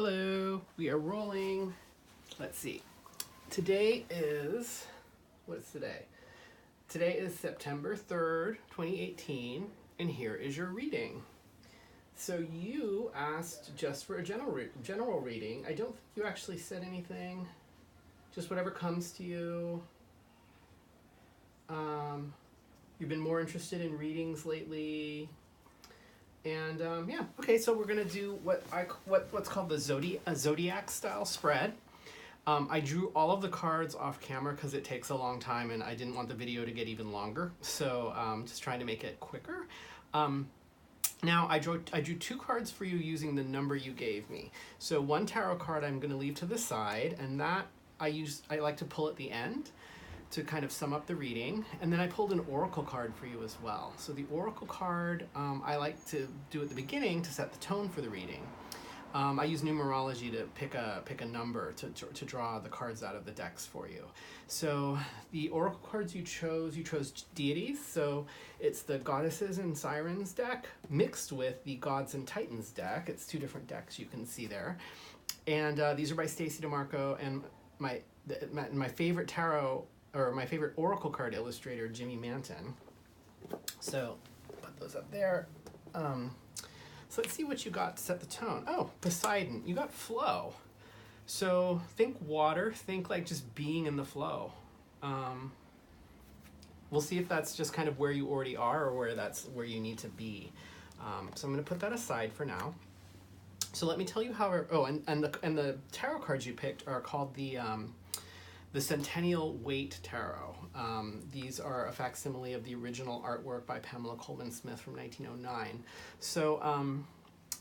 Hello, we are rolling. Let's see. Today is, what's today? Today is September 3rd, 2018, and here is your reading. So you asked just for a general reading. I don't think you actually said anything. Just whatever comes to you. You've been more interested in readings lately. And yeah, okay, so we're gonna do what's called the Zodiac style spread. I drew all of the cards off camera because it takes a long time and I didn't want the video to get even longer. So just trying to make it quicker. Now I drew two cards for you using the number you gave me. So one tarot card I'm gonna leave to the side, and that I like to pull at the end to kind of sum up the reading. And then I pulled an oracle card for you as well. So the oracle card I like to do at the beginning to set the tone for the reading. I use numerology to pick a number to draw the cards out of the decks for you. So the oracle cards you chose deities. So it's the goddesses and sirens deck mixed with the gods and titans deck. It's two different decks you can see there. And these are by Stacey DeMarco and my favorite tarot, or my favorite oracle card illustrator, Jimmy Manton. So put those up there. So let's see what you got to set the tone. Oh, Poseidon, you got flow. So think water, think like just being in the flow. We'll see if that's just kind of where you already are or where you need to be. So I'm gonna put that aside for now. So let me tell you how, and the tarot cards you picked are called the smith-waite tarot. These are a facsimile of the original artwork by Pamela Colman Smith from 1909. So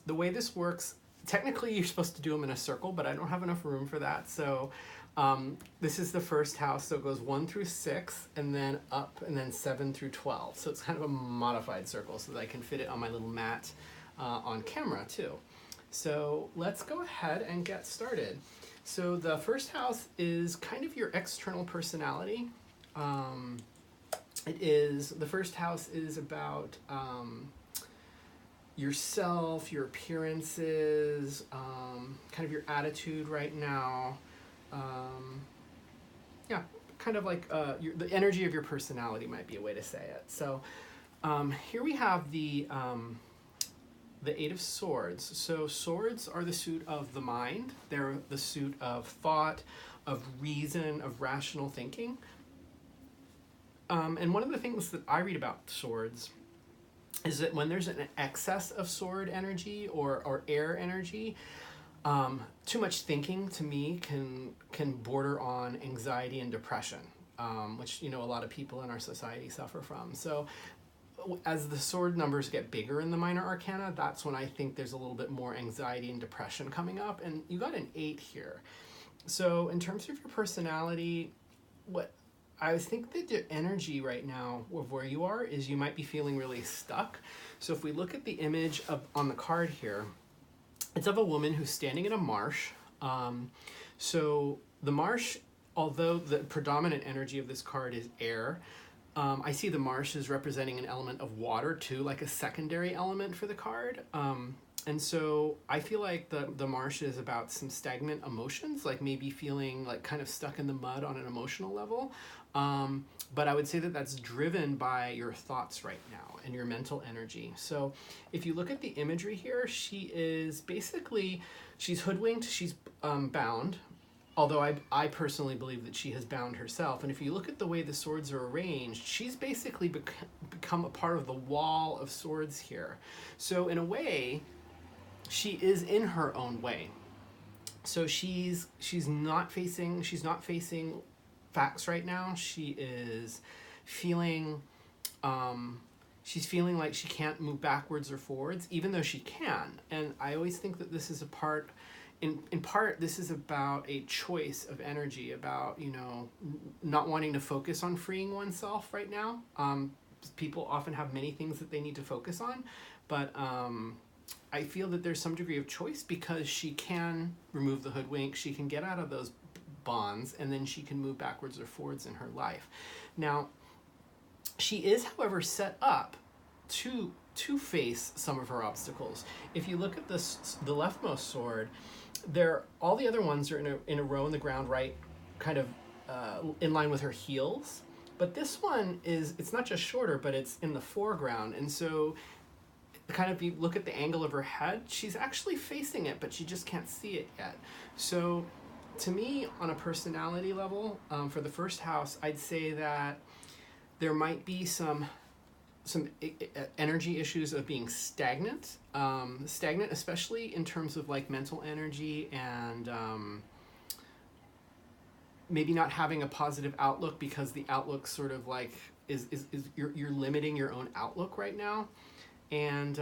the way this works, technically you're supposed to do them in a circle, but I don't have enough room for that. So this is the first house, so it goes 1 through 6, and then up, and then 7 through 12. So it's kind of a modified circle so that I can fit it on my little mat on camera too. So let's go ahead and get started. So the first house is kind of your external personality. The first house is about yourself, your appearances, kind of your attitude right now. Yeah, kind of like the energy of your personality might be a way to say it. So here we have the Eight of Swords. So swords are the suit of the mind. They're the suit of thought, of reason, of rational thinking. And one of the things that I read about swords is that when there's an excess of sword energy or air energy, too much thinking to me can border on anxiety and depression, which a lot of people in our society suffer from. So as the sword numbers get bigger in the minor arcana, that's when I think there's a little bit more anxiety and depression coming up. And you got an 8 here. So in terms of your personality, what I think that the energy right now of where you are is you might be feeling really stuck. So if we look at the image on the card here, it's of a woman who's standing in a marsh. So the marsh, although the predominant energy of this card is air, I see the marsh as representing an element of water too, like a secondary element for the card. And so I feel like the marsh is about some stagnant emotions, like maybe feeling like kind of stuck in the mud on an emotional level. But I would say that that's driven by your thoughts right now and your mental energy. So if you look at the imagery here, she's hoodwinked, she's bound. Although I personally believe that she has bound herself. And if you look at the way the swords are arranged, she's basically become a part of the wall of swords here. So in a way, she is in her own way. So she's not facing facts right now. She is feeling like she can't move backwards or forwards, even though she can. And I always think that this is in part, this is about a choice of energy, about, not wanting to focus on freeing oneself right now. People often have many things that they need to focus on, but I feel that there's some degree of choice because she can remove the hoodwink, she can get out of those bonds, and then she can move backwards or forwards in her life. Now, she is, however, set up to to face some of her obstacles. If you look at this, the leftmost sword, there all the other ones are in a row in the ground, right, kind of in line with her heels. But this one it's not just shorter, but it's in the foreground, and so kind of, you look at the angle of her head, she's actually facing it, but she just can't see it yet. So to me, on a personality level, for the first house, I'd say that there might be some energy issues of being stagnant, especially in terms of like mental energy and maybe not having a positive outlook, because the outlook sort of like is you're limiting your own outlook right now. And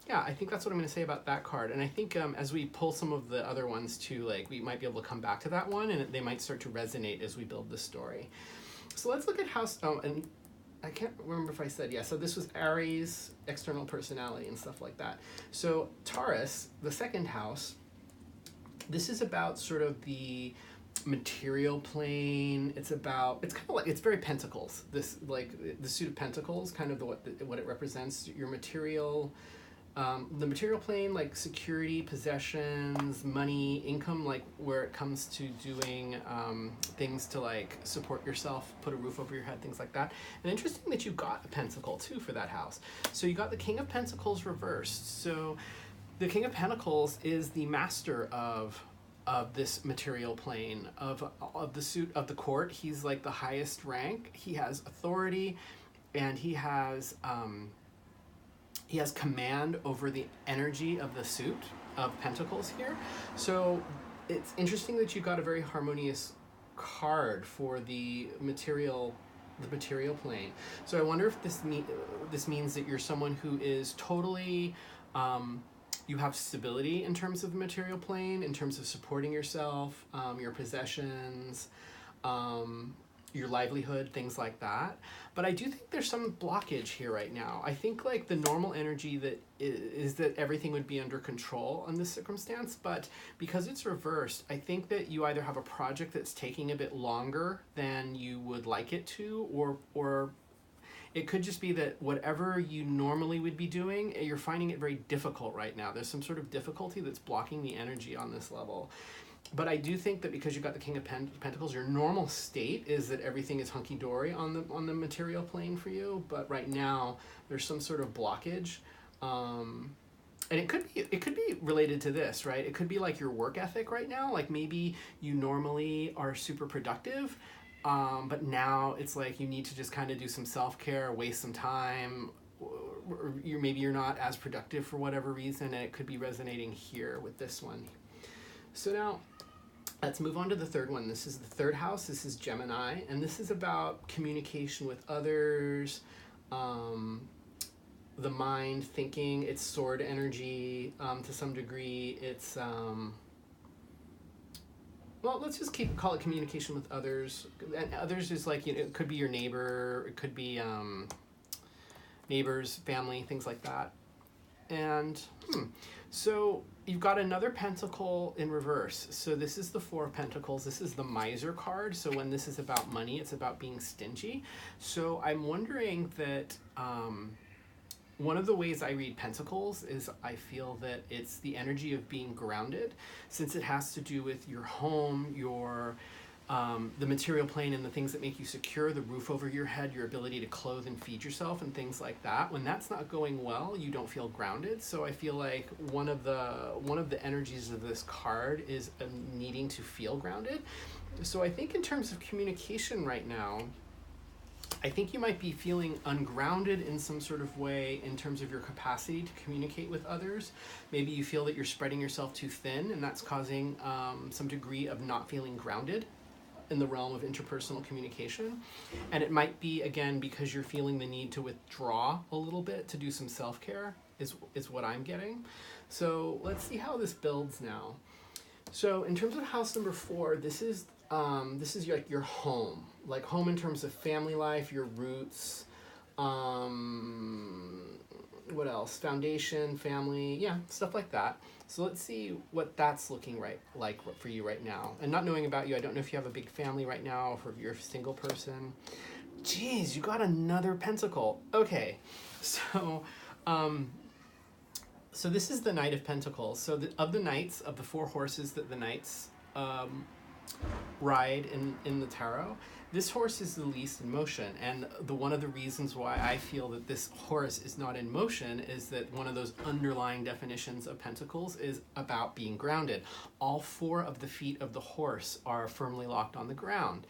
yeah, I think that's what I'm going to say about that card. And I think as we pull some of the other ones too, like we might be able to come back to that one, and they might start to resonate as we build the story. So let's look at house, and I can't remember if I said, yeah, so this was Aries, external personality and stuff like that. So Taurus, the second house, this is about sort of the material plane. It's kind of like, it's very pentacles. This, like the suit of pentacles, kind of what it represents, your material, the material plane, like security, possessions, money, income, like where it comes to doing things to like support yourself, put a roof over your head, things like that. And interesting that you got a pentacle too for that house. So you got the King of Pentacles reversed. So the King of Pentacles is the master of this material plane, of the suit of the court. He's like the highest rank. He has authority, and he has command over the energy of the suit of Pentacles here. So it's interesting that you got a very harmonious card for the material plane. So I wonder if this means that you're someone who is totally you have stability in terms of the material plane, in terms of supporting yourself, your possessions, your livelihood, things like that. But I do think there's some blockage here right now. I think like the normal energy that is that everything would be under control in this circumstance, but because it's reversed, I think that you either have a project that's taking a bit longer than you would like it to, or it could just be that whatever you normally would be doing, you're finding it very difficult right now. There's some sort of difficulty that's blocking the energy on this level. But I do think that because you got the King of Pentacles, your normal state is that everything is hunky-dory on the material plane for you. But right now, there's some sort of blockage. And it could be related to this, right? It could be like your work ethic right now. Like maybe you normally are super productive, but now it's like you need to just kind of do some self-care, waste some time, or maybe you're not as productive for whatever reason, and it could be resonating here with this one. So now, let's move on to the third one. This is the third house. This is Gemini, and this is about communication with others, the mind, thinking. It's sword energy to some degree. It's well, let's just call it communication with others. And others is like, it could be your neighbor, it could be neighbors, family, things like that. And so you've got another pentacle in reverse. So this is the Four of Pentacles. This is the Miser card. So when this is about money, it's about being stingy. So I'm wondering that one of the ways I read Pentacles is I feel that it's the energy of being grounded, since it has to do with your home, your the material plane, and the things that make you secure, the roof over your head, your ability to clothe and feed yourself, and things like that. When that's not going well, you don't feel grounded. So I feel like one of the energies of this card is needing to feel grounded. So I think in terms of communication right now, I think you might be feeling ungrounded in some sort of way in terms of your capacity to communicate with others. Maybe you feel that you're spreading yourself too thin, and that's causing some degree of not feeling grounded in the realm of interpersonal communication. And it might be, again, because you're feeling the need to withdraw a little bit to do some self-care is what I'm getting. So let's see how this builds now. So in terms of house number 4, this is like your home, like home in terms of family life, your roots, what else? Foundation, family, yeah, stuff like that. So let's see what that's looking like for you right now. And not knowing about you, I don't know if you have a big family right now, or if you're a single person. Jeez, you got another pentacle. Okay, so So this is the Knight of Pentacles. So of the knights, of the four horses that the knights ride in the tarot, this horse is the least in motion. And one of the reasons why I feel that this horse is not in motion is that one of those underlying definitions of Pentacles is about being grounded. All four of the feet of the horse are firmly locked on the ground.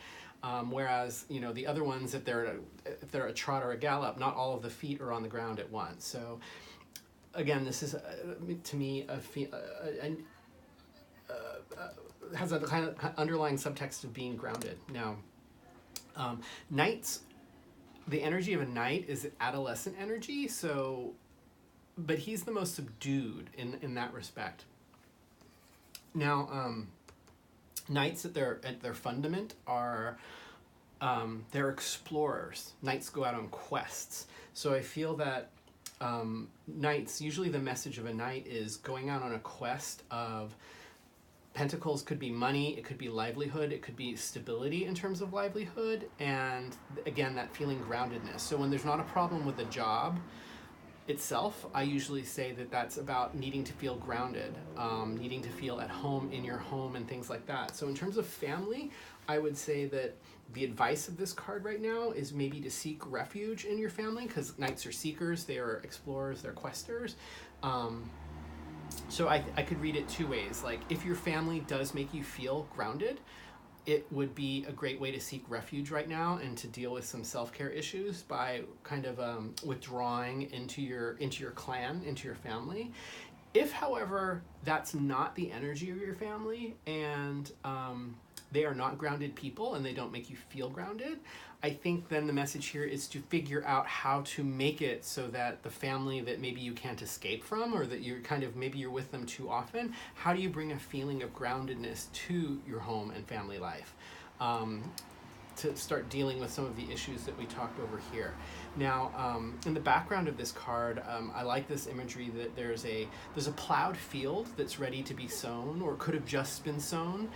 Whereas, the other ones, if they're a trot or a gallop, not all of the feet are on the ground at once. So again, this is, to me, has a kind of underlying subtext of being grounded. Now, knights, the energy of a knight is adolescent energy, but he's the most subdued in that respect. Now, knights at their fundament are, they're explorers. Knights go out on quests. So I feel that knights, usually the message of a knight is going out on a quest of, Pentacles could be money, it could be livelihood, it could be stability in terms of livelihood, and again, that feeling groundedness. So when there's not a problem with the job itself, I usually say that that's about needing to feel grounded, needing to feel at home in your home and things like that. So in terms of family, I would say that the advice of this card right now is maybe to seek refuge in your family, because knights are seekers, they are explorers, they're questers. So I could read it two ways. Like, if your family does make you feel grounded, it would be a great way to seek refuge right now and to deal with some self-care issues by kind of withdrawing into your clan, into your family. If, however, that's not the energy of your family and they are not grounded people and they don't make you feel grounded, I think then the message here is to figure out how to make it so that the family that maybe you can't escape from, or that you're maybe you're with them too often, how do you bring a feeling of groundedness to your home and family life? To start dealing with some of the issues that we talked over here. Now, in the background of this card, I like this imagery that there's a plowed field that's ready to be sown, or could have just been sown.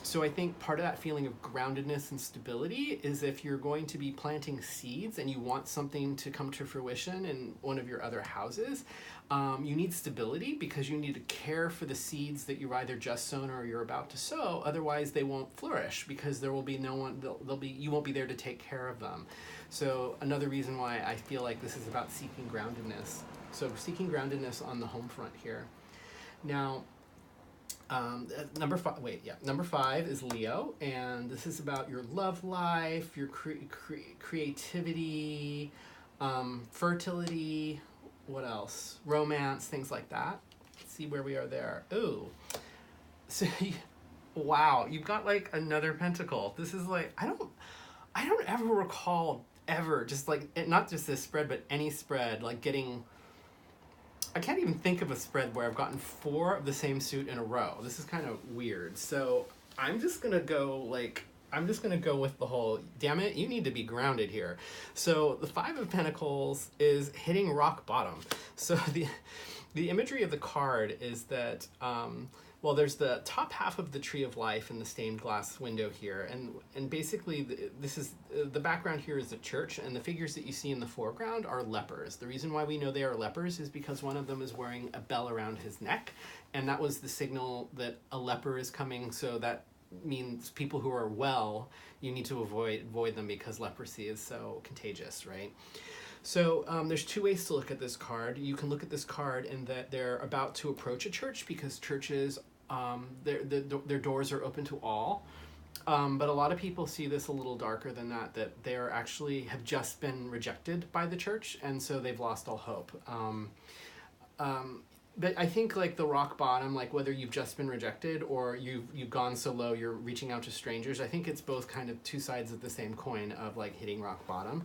So I think part of that feeling of groundedness and stability is if you're going to be planting seeds and you want something to come to fruition in one of your other houses, you need stability, because you need to care for the seeds that you've either just sown or you're about to sow. Otherwise, they won't flourish, because there will be no one, you won't be there to take care of them. So another reason why I feel like this is about seeking groundedness. So seeking groundedness on the home front here. Now, number 5 is Leo, and this is about your love life, your creativity, fertility, what else? Romance, things like that. Let's see where we are there. Ooh. So, wow, you've got like another pentacle. This is like, I don't ever recall ever, just like, not just this spread, but any spread, like getting, I can't even think of a spread where I've gotten 4 of the same suit in a row. This is kind of weird. So I'm just going to go with the whole, damn it, you need to be grounded here. So the 5 of Pentacles is hitting rock bottom. So the imagery of the card is that, there's the top half of the tree of life in the stained glass window here. And basically this is, the background here is the church, and the figures that you see in the foreground are lepers. The reason why we know they are lepers is because one of them is wearing a bell around his neck. And that was the signal that a leper is coming. So that means people who are well, you need to avoid them, because leprosy is so contagious, right? So there's 2 ways to look at this card. You can look at this card in that they're about to approach a church, because churches, their doors are open to all. But a lot of people see this a little darker than that they have just been rejected by the church, and so they've lost all hope. But I think like the rock bottom, like whether you've just been rejected or you've gone so low you're reaching out to strangers, I think it's both kind of 2 sides of the same coin of like hitting rock bottom.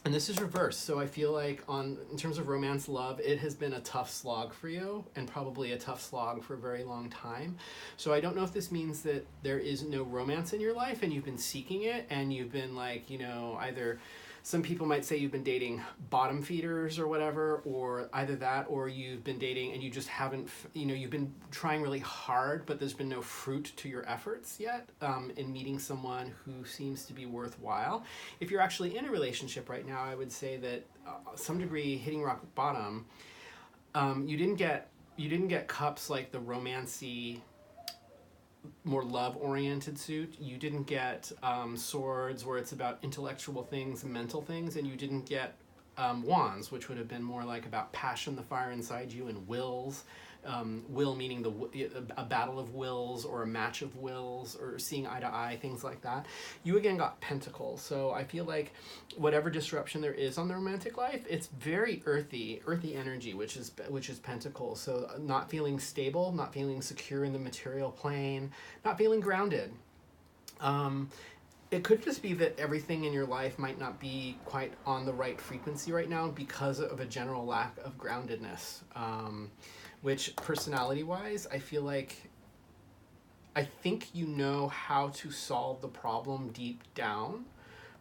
And this is reversed, so I feel like in terms of romance, love, it has been a tough slog for you, and probably a tough slog for a very long time. So I don't know if this means that there is no romance in your life and you've been seeking it, and you've been like, either some people might say you've been dating bottom feeders or whatever, or either that, or you've been dating and you just haven't, you've been trying really hard, but there's been no fruit to your efforts yet in meeting someone who seems to be worthwhile. If you're actually in a relationship right now, I would say that some degree hitting rock bottom. You didn't get cups like the romancy, more love-oriented suit. You didn't get swords where it's about intellectual things and mental things, and you didn't get wands, which would have been more like about passion, the fire inside you, and wills. Will meaning a battle of wills or a match of wills or seeing eye to eye, things like that. You again got pentacles. So I feel like whatever disruption there is on the romantic life, it's very earthy energy, which is pentacles. So not feeling stable, not feeling secure in the material plane, not feeling grounded. It could just be that everything in your life might not be quite on the right frequency right now because of a general lack of groundedness. Which personality-wise, I think you know how to solve the problem deep down,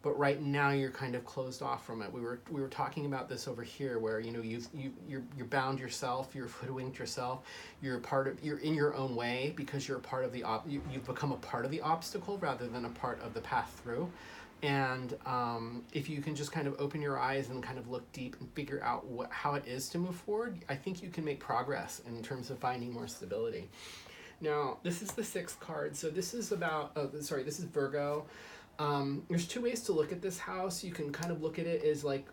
but right now you're kind of closed off from it. We were talking about this over here, where you're bound yourself, you're hoodwinked yourself, you're in your own way because you're a part of you've become a part of the obstacle rather than a part of the path through. And if you can just kind of open your eyes and kind of look deep and figure out how it is to move forward, I think you can make progress in terms of finding more stability. Now, this is the 6th card. So this is about, this is Virgo. There's 2 ways to look at this house. You can kind of look at it as like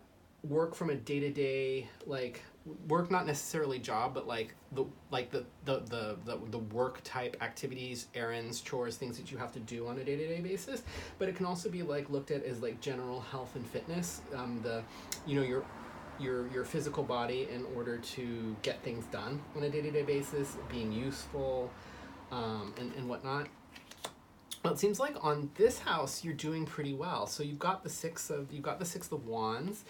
work from a day-to-day, like work, not necessarily job, but like the work type activities, errands, chores, things that you have to do on a day-to-day basis. But it can also be like looked at as like general health and fitness, your physical body in order to get things done on a day-to-day basis, being useful, and whatnot. Well, it seems like on this house you're doing pretty well. So you've got the six of Wands.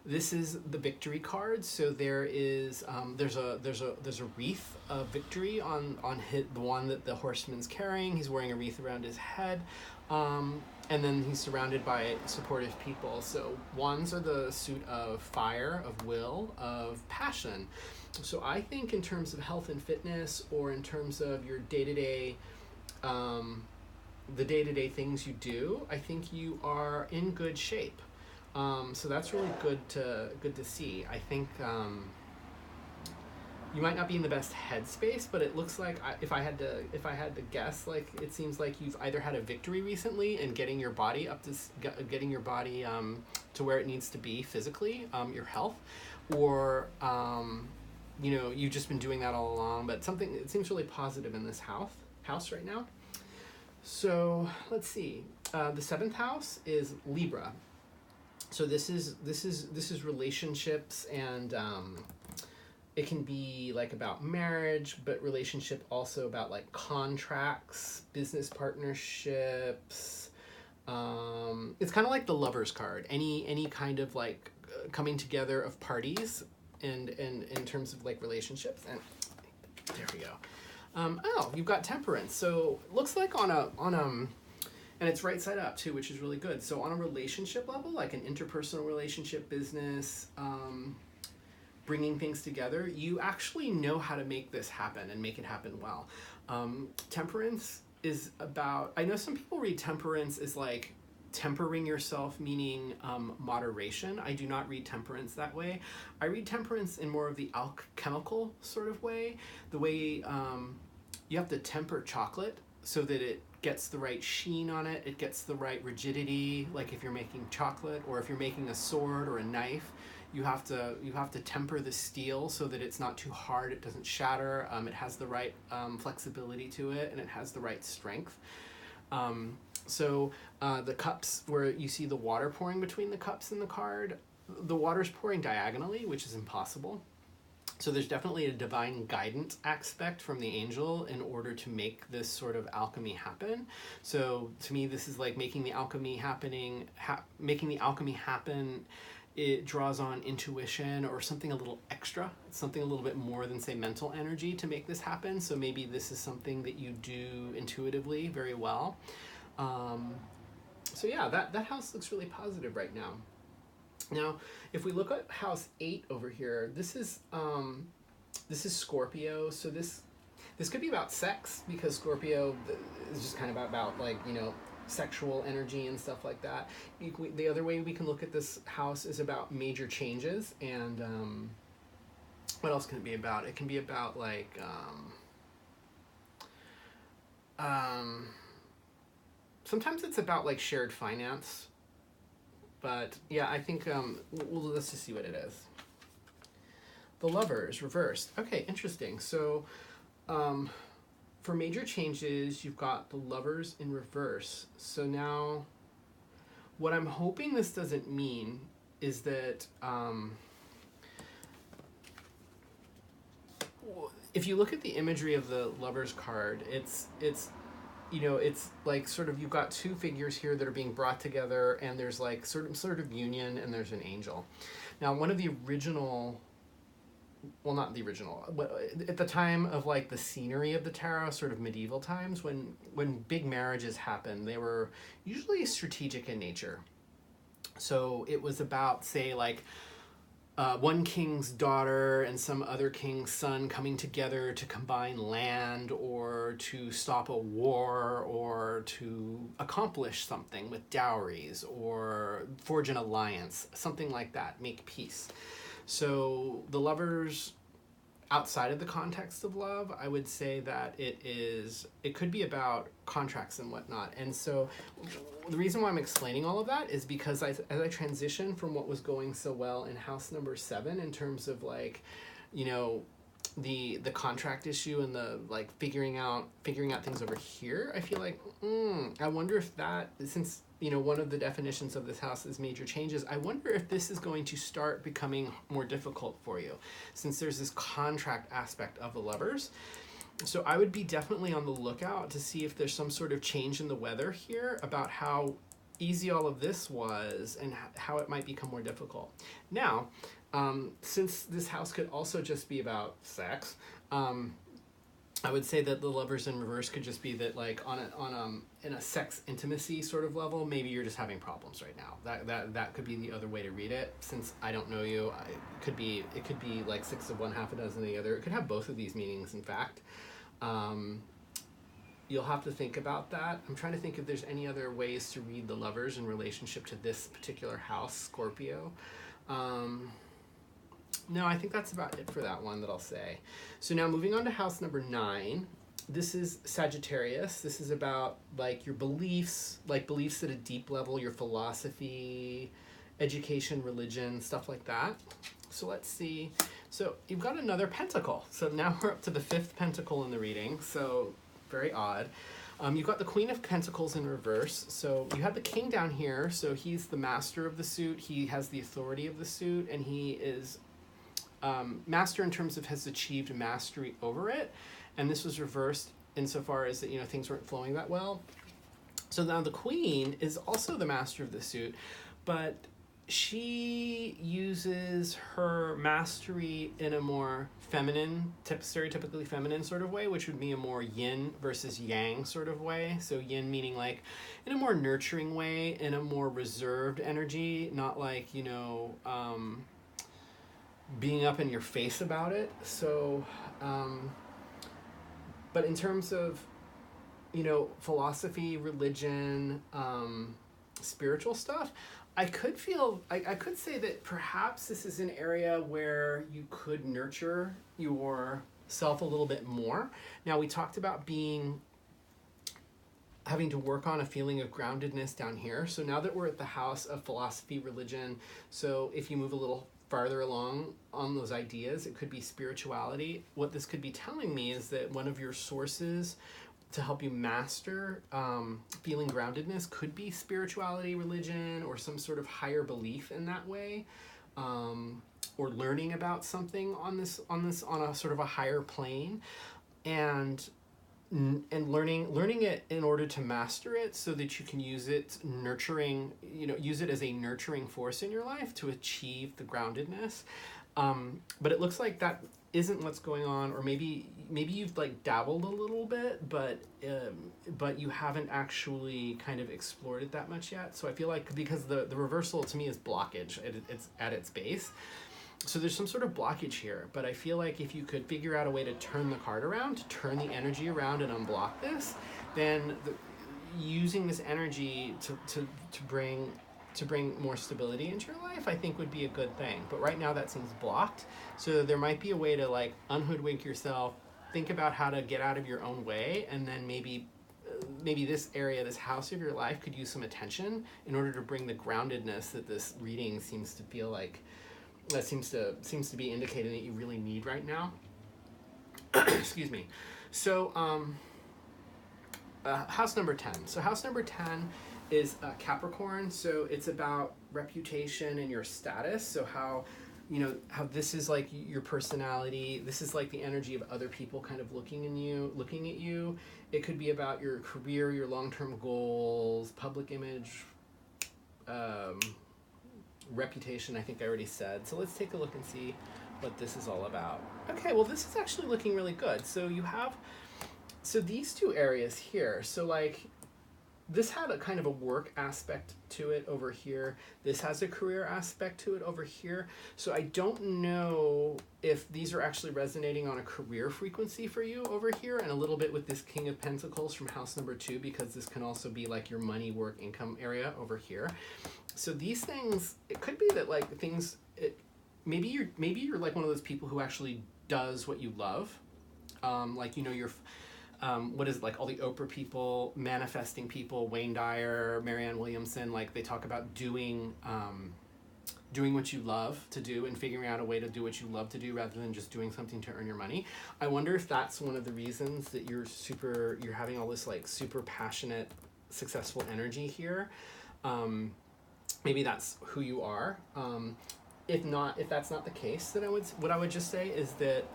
This is the victory card. So there is there's a wreath of victory on the one that the horseman's carrying. He's wearing a wreath around his head, and then he's surrounded by supportive people. So Wands are the suit of fire, of will, of passion. So I think in terms of health and fitness, or in terms of your day-to-day, the day-to-day things you do, I think you are in good shape. So that's really good to see. I think you might not be in the best headspace, but it looks like if I had to guess, like it seems like you've either had a victory recently in getting your body to where it needs to be physically, your health, or you've just been doing that all along. But it seems really positive in this house right now. So let's see. The 7th house is Libra. So this is relationships, and it can be like about marriage, but relationship also about like contracts, business partnerships. It's kind of like the Lovers card. Any kind of like coming together of parties, and in terms of like relationships. And there we go. You've got Temperance. So looks like and it's right side up too, which is really good. So on a relationship level, like an interpersonal relationship, business, bringing things together, you actually know how to make this happen and make it happen well. Temperance is about, I know some people read temperance as like tempering yourself, meaning moderation. I do not read temperance that way. I read temperance in more of the alchemical sort of way, the way you have to temper chocolate so that it gets the right sheen on it, it gets the right rigidity, like if you're making chocolate, or if you're making a sword or a knife, you have to temper the steel so that it's not too hard, it doesn't shatter, it has the right flexibility to it, and it has the right strength. So the cups, where you see the water pouring between the cups in the card, the water's pouring diagonally, which is impossible. So there's definitely a divine guidance aspect from the angel in order to make this sort of alchemy happen. So to me, this is like making the alchemy happen. It draws on intuition or something a little extra, something a little bit more than, say, mental energy to make this happen. So maybe this is something that you do intuitively very well. So yeah, that house looks really positive right now. Now, if we look at house 8 over here, this is Scorpio. So this could be about sex, because Scorpio is just kind of about like, sexual energy and stuff like that. The other way we can look at this house is about major changes. And what else can it be about? It can be about like sometimes it's about like shared finance. But yeah, I think well, let's just see what it is. The Lovers reversed. Okay, interesting. So for major changes, you've got the Lovers in reverse. So now what I'm hoping this doesn't mean is that if you look at the imagery of the Lovers card, it's like sort of, you've got two figures here that are being brought together, and there's like sort of union, and there's an angel. Now, one of the original, well, not the original, but at the time of like the scenery of the tarot, sort of medieval times, when big marriages happened, they were usually strategic in nature. So it was about, say, like one king's daughter and some other king's son coming together to combine land, or to stop a war, or to accomplish something with dowries, or forge an alliance, something like that, make peace. So the Lovers, outside of the context of love, I would say that it could be about contracts and whatnot. And so the reason why I'm explaining all of that is because as I transition from what was going so well in house number 7 in terms of like, the contract issue and the like figuring out things over here, I feel like I wonder if that, since one of the definitions of this house is major changes, I wonder if this is going to start becoming more difficult for you, since there's this contract aspect of the Lovers. So I would be definitely on the lookout to see if there's some sort of change in the weather here about how easy all of this was and how it might become more difficult. Now, since this house could also just be about sex, I would say that the Lovers in reverse could just be that, like, in a sex intimacy sort of level, maybe you're just having problems right now. That could be the other way to read it. Since I don't know you, it could be like 6 of one, half a dozen of the other. It could have both of these meanings, in fact. You'll have to think about that. I'm trying to think if there's any other ways to read the Lovers in relationship to this particular house, Scorpio. No, I think that's about it for that one that I'll say. So now moving on to house number 9. This is Sagittarius. This is about like your beliefs, like beliefs at a deep level, your philosophy, education, religion, stuff like that. So let's see. So you've got another pentacle. So now we're up to the 5th pentacle in the reading. So very odd. You've got the Queen of Pentacles in reverse. So you have the King down here. So he's the master of the suit. He has the authority of the suit, and he is master in terms of has achieved mastery over it. And this was reversed insofar as that, things weren't flowing that well. So now the Queen is also the master of the suit, but she uses her mastery in a more feminine, stereotypically feminine sort of way, which would be a more yin versus yang sort of way. So yin meaning like in a more nurturing way, in a more reserved energy, not like, being up in your face about it. So, but in terms of, philosophy, religion, spiritual stuff, I could say that perhaps this is an area where you could nurture yourself a little bit more. Now, we talked about having to work on a feeling of groundedness down here. So now that we're at the house of philosophy, religion, so if you move a little farther along on those ideas, it could be spirituality. What this could be telling me is that one of your sources to help you master feeling groundedness could be spirituality, religion, or some sort of higher belief in that way, or learning about something on a sort of a higher plane, and learning it in order to master it, so that you can use it use it as a nurturing force in your life to achieve the groundedness. But it looks like that isn't what's going on, or maybe you've like dabbled a little bit, but you haven't actually kind of explored it that much yet. So I feel like, because the reversal to me is blockage, it's at its base. So there's some sort of blockage here, but I feel like if you could figure out a way to turn the card around, to turn the energy around and unblock this, then using this energy to bring more stability into your life, I think would be a good thing. But right now that seems blocked. So there might be a way to like unhoodwink yourself, think about how to get out of your own way, and then maybe this area, this house of your life could use some attention in order to bring the groundedness that this reading seems to feel like, that seems to be indicating that you really need right now. Excuse me. So house number 10. So house number 10 is Capricorn. So it's about reputation and your status. So how this is like your personality. This is like the energy of other people kind of looking at you. It could be about your career, your long-term goals, public image, reputation, I think I already said. So let's take a look and see what this is all about. Okay, well, this is actually looking really good. So you have, these two areas here. So like, this had a kind of a work aspect to it over here. This has a career aspect to it over here. So I don't know if these are actually resonating on a career frequency for you over here, and a little bit with this King of Pentacles from house number 2, because this can also be like your money, work, income area over here. So these things, it could be that like things, maybe you're like one of those people who actually does what you love. Like, you're, what is it, like all the Oprah people, manifesting people, Wayne Dyer, Marianne Williamson, like they talk about doing what you love to do and figuring out a way to do what you love to do rather than just doing something to earn your money. I wonder if that's one of the reasons that you're having all this like super passionate, successful energy here. Maybe that's who you are. If that's not the case, then what I would just say is that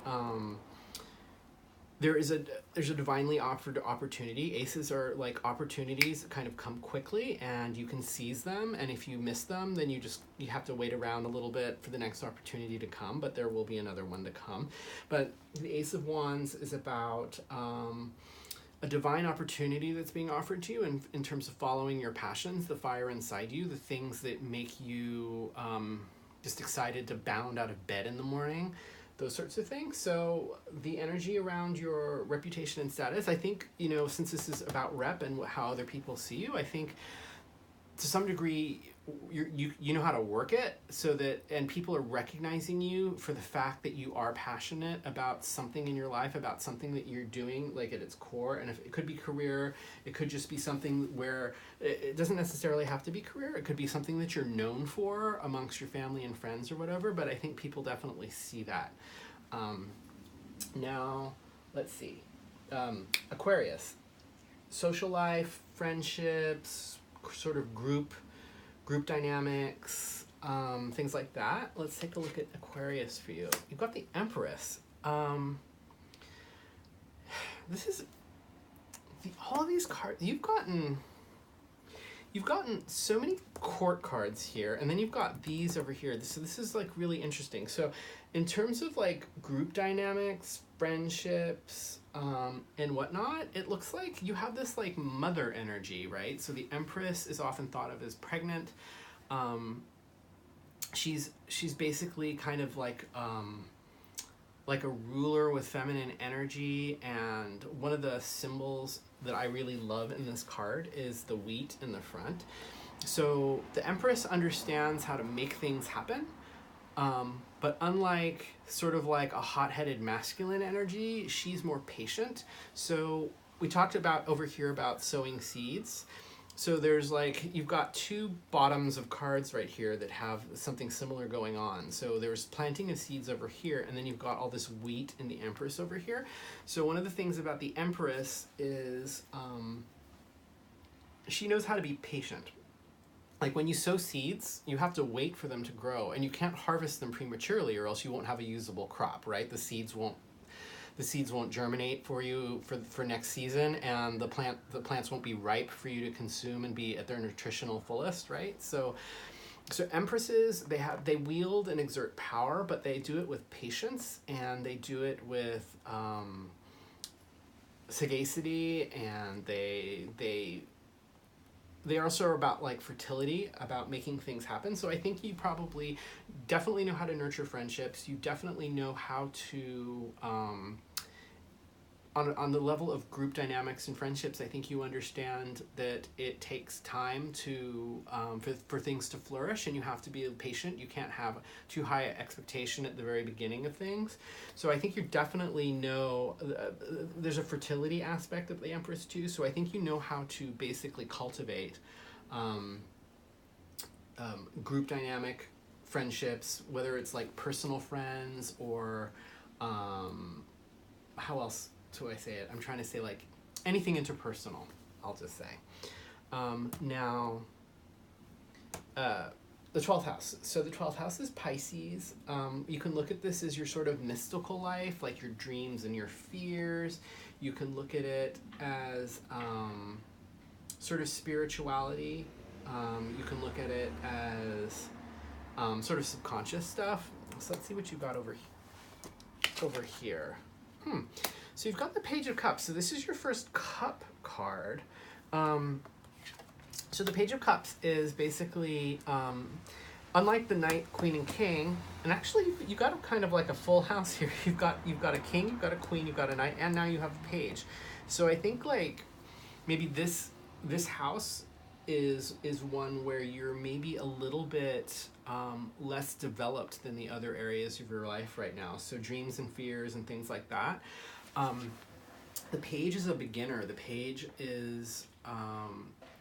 there's a divinely offered opportunity. Aces are like opportunities that kind of come quickly and you can seize them. And if you miss them, then you have to wait around a little bit for the next opportunity to come, but there will be another one to come. But the Ace of Wands is about a divine opportunity that's being offered to you in terms of following your passions, the fire inside you, the things that make you just excited to bound out of bed in the morning, those sorts of things. So the energy around your reputation and status, I think, since this is about rep and how other people see you, I think to some degree you know how to work it so that, and people are recognizing you for the fact that you are passionate about something in your life, about something that you're doing like at its core. And if it could be career, it could just be something where it doesn't necessarily have to be career. It could be something that you're known for amongst your family and friends or whatever, but I think people definitely see that. Now let's see, Aquarius, social life, friendships, sort of group dynamics, things like that. Let's take a look at Aquarius for you. You've got the Empress. This is all of these cards. You've gotten so many court cards here, and then you've got these over here. So this is like really interesting. So in terms of like group dynamics, friendships, and whatnot, it looks like you have this like mother energy, right? So the Empress is often thought of as pregnant. She's basically kind of like a ruler with feminine energy, and one of the symbols that I really love in this card is the wheat in the front. So the Empress understands how to make things happen, but unlike sort of like a hot-headed masculine energy, she's more patient. So we talked about over here about sowing seeds. So there's like, you've got two bottoms of cards right here that have something similar going on. So there's planting of seeds over here, and then you've got all this wheat in the Empress over here. So one of the things about the Empress is she knows how to be patient. Like when you sow seeds, you have to wait for them to grow, and you can't harvest them prematurely or else you won't have a usable crop, right? The seeds won't germinate for you for next season, and the plants won't be ripe for you to consume and be at their nutritional fullest, right? So So empresses, they wield and exert power, but they do it with patience, and they do it with sagacity, and they also are about like fertility, about making things happen. So I think you probably definitely know how to nurture friendships. You definitely know how to on the level of group dynamics and friendships, I think you understand that it takes time to for things to flourish, and you have to be patient. You can't have too high expectation at the very beginning of things. So I think you definitely know there's a fertility aspect of the Empress too. So I think you know how to basically cultivate group dynamic friendships, whether it's like personal friends or how else do I say it? I'm trying to say like anything interpersonal, I'll just say. Now, the 12th house. So the 12th house is Pisces. You can look at this as your sort of mystical life, like your dreams and your fears. You can look at it as sort of spirituality. You can look at it as sort of subconscious stuff. So let's see what you got over here. So you've got the Page of Cups. So this is your first cup card. So the Page of Cups is basically, unlike the Knight, Queen, and King, and actually you got a kind of like a full house here. You've got a King, you've got a Queen, you've got a Knight, and now you have a Page. So I think like maybe this house is one where you're maybe a little bit less developed than the other areas of your life right now. So dreams and fears and things like that. The Page is a beginner. The Page is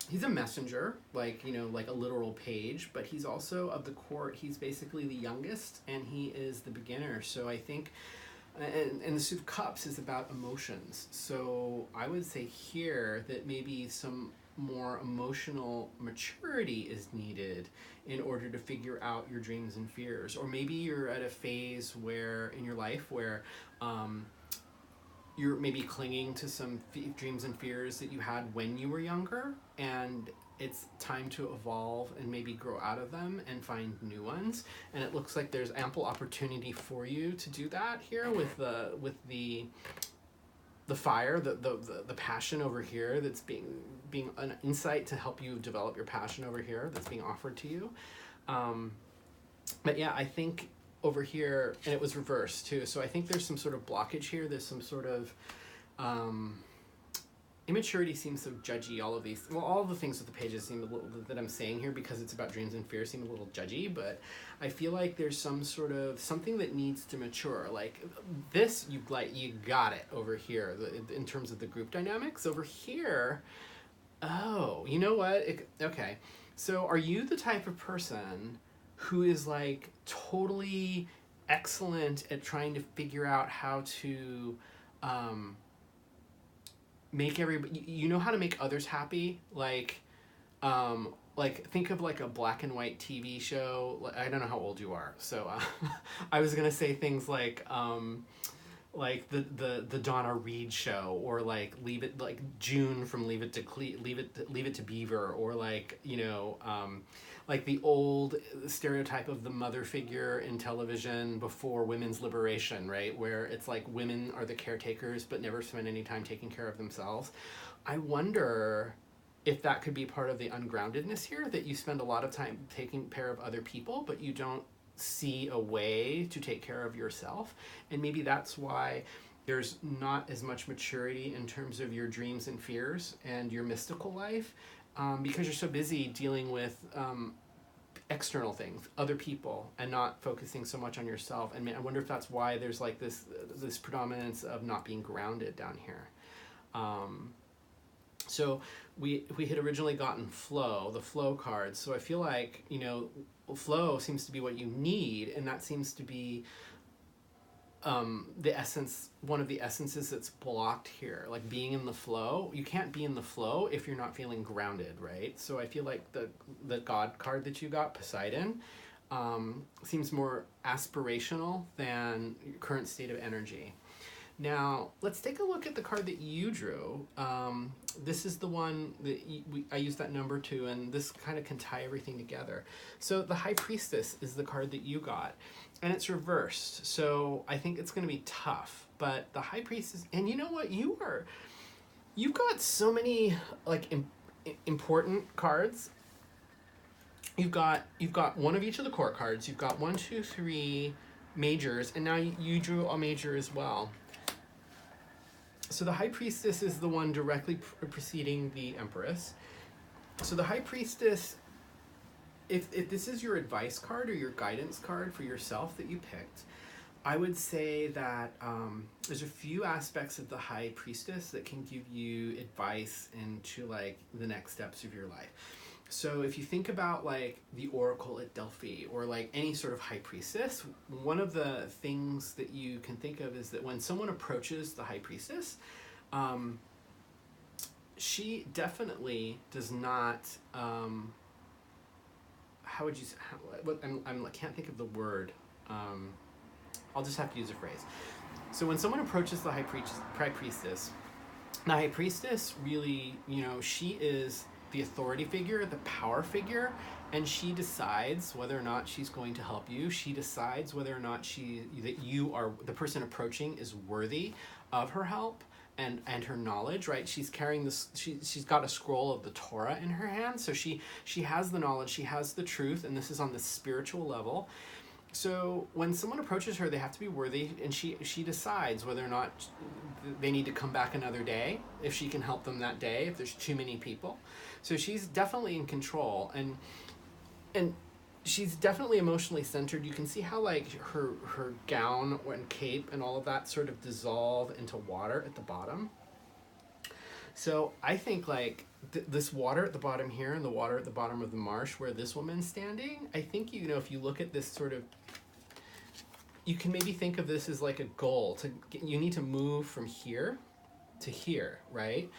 he's a messenger, like, you know, like a literal page, but he's also of the court. He's basically the youngest, and he is the beginner. So I think, and the Suit of Cups is about emotions. So I would say here that maybe some more emotional maturity is needed in order to figure out your dreams and fears. Or maybe you're at a phase where in your life where you're maybe clinging to some dreams and fears that you had when you were younger, and it's time to evolve and maybe grow out of them and find new ones. And it looks like there's ample opportunity for you to do that here with the fire, the passion over here that's being an insight to help you develop your passion over here that's being offered to you. But yeah, I think over here, and it was reversed too, so I think there's some sort of blockage here. There's some sort of immaturity seems so judgy. All of the things with the pages seem a little that I'm saying here, because it's about dreams and fears, seem a little judgy, but I feel like there's some sort of something that needs to mature. Like this, you got it over here in terms of the group dynamics. Over here, oh, you know what? Okay, so are you the type of person who is like totally excellent at trying to figure out how to make everybody, you know how to make others happy? Like think of like a black and white TV show. I don't know how old you are, so I was gonna say things like the Donna Reed show, or like June from Leave It to Beaver, or like, you know, like the old stereotype of the mother figure in television before women's liberation, right? Where it's like women are the caretakers but never spend any time taking care of themselves. I wonder if that could be part of the ungroundedness here, that you spend a lot of time taking care of other people, but you don't see a way to take care of yourself. And maybe that's why there's not as much maturity in terms of your dreams and fears and your mystical life, because you're so busy dealing with external things, other people, and not focusing so much on yourself. And I wonder if that's why there's like this predominance of not being grounded down here. So we had originally gotten flow, the flow cards. So I feel like, you know, flow seems to be what you need, and that seems to be the essence, one of the essences that's blocked here, like being in the flow. You can't be in the flow if you're not feeling grounded, right? So I feel like the God card that you got, Poseidon, seems more aspirational than your current state of energy. Now, let's take a look at the card that you drew. This is the one that I used that number to, and this kind of can tie everything together. So the High Priestess is the card that you got, and it's reversed. So I think it's going to be tough, but the High Priestess, and you know what? You've got so many like important cards. You've got one of each of the court cards. You've got 1, 2, 3 majors, and now you drew a major as well. So the High Priestess is the one directly preceding the Empress. So the High Priestess, if this is your advice card or your guidance card for yourself that you picked, I would say that there's a few aspects of the High Priestess that can give you advice into like the next steps of your life. So if you think about like the Oracle at Delphi or like any sort of High Priestess, one of the things that you can think of is that when someone approaches the High Priestess, she definitely does not, how would you say, I can't think of the word, I'll just have to use a phrase. So when someone approaches the High Priestess, the High Priestess really, she is the authority figure, the power figure, and she decides whether or not she's going to help you. She decides whether or not that you are, the person approaching is worthy of her help and her knowledge, right? She's carrying this, she's got a scroll of the Torah in her hand, so she has the knowledge, she has the truth, and this is on the spiritual level. So when someone approaches her, they have to be worthy, and she decides whether or not they need to come back another day, if she can help them that day, if there's too many people. So she's definitely in control, and she's definitely emotionally centered. You can see how like her gown and cape and all of that sort of dissolve into water at the bottom. So I think like this water at the bottom here and the water at the bottom of the marsh where this woman's standing, I think, if you look at this sort of, you can maybe think of this as like a goal. You need to move from here to here, right?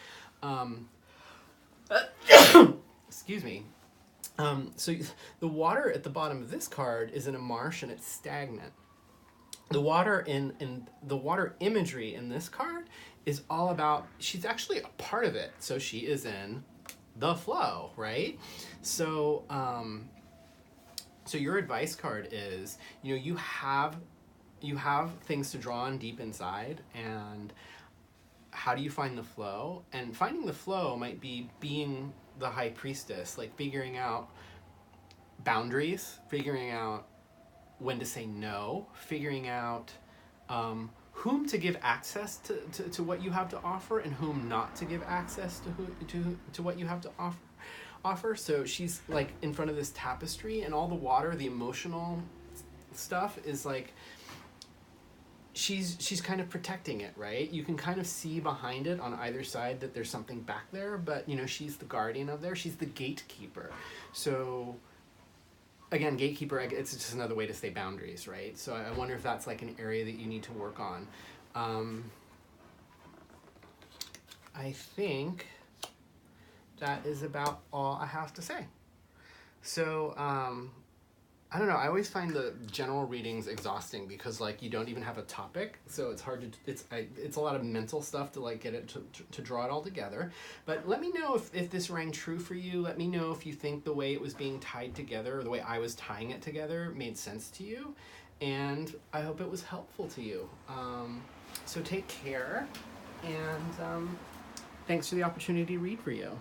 Excuse me. So the water at the bottom of this card is in a marsh and it's stagnant. The water in the water imagery in this card is all about, she's actually a part of it. So she is in the flow, right? So so your advice card is, you have things to draw on deep inside, and how do you find the flow? And finding the flow might be being the High Priestess, like figuring out boundaries, figuring out when to say no, figuring out whom to give access to what you have to offer and whom not to give access to what you have to offer. So she's like in front of this tapestry, and all the water, the emotional stuff is like, she's kind of protecting it, right? You can kind of see behind it on either side that there's something back there, but she's the guardian of there. She's the gatekeeper. So again, gatekeeper, it's just another way to say boundaries, right? So I wonder if that's like an area that you need to work on. I think that is about all I have to say. So I don't know, I always find the general readings exhausting because like you don't even have a topic, so it's hard to, it's a lot of mental stuff to like get it to draw it all together. But let me know if this rang true for you. Let me know if you think the way it was being tied together, or the way I was tying it together, made sense to you, and I hope it was helpful to you. So take care, and thanks for the opportunity to read for you.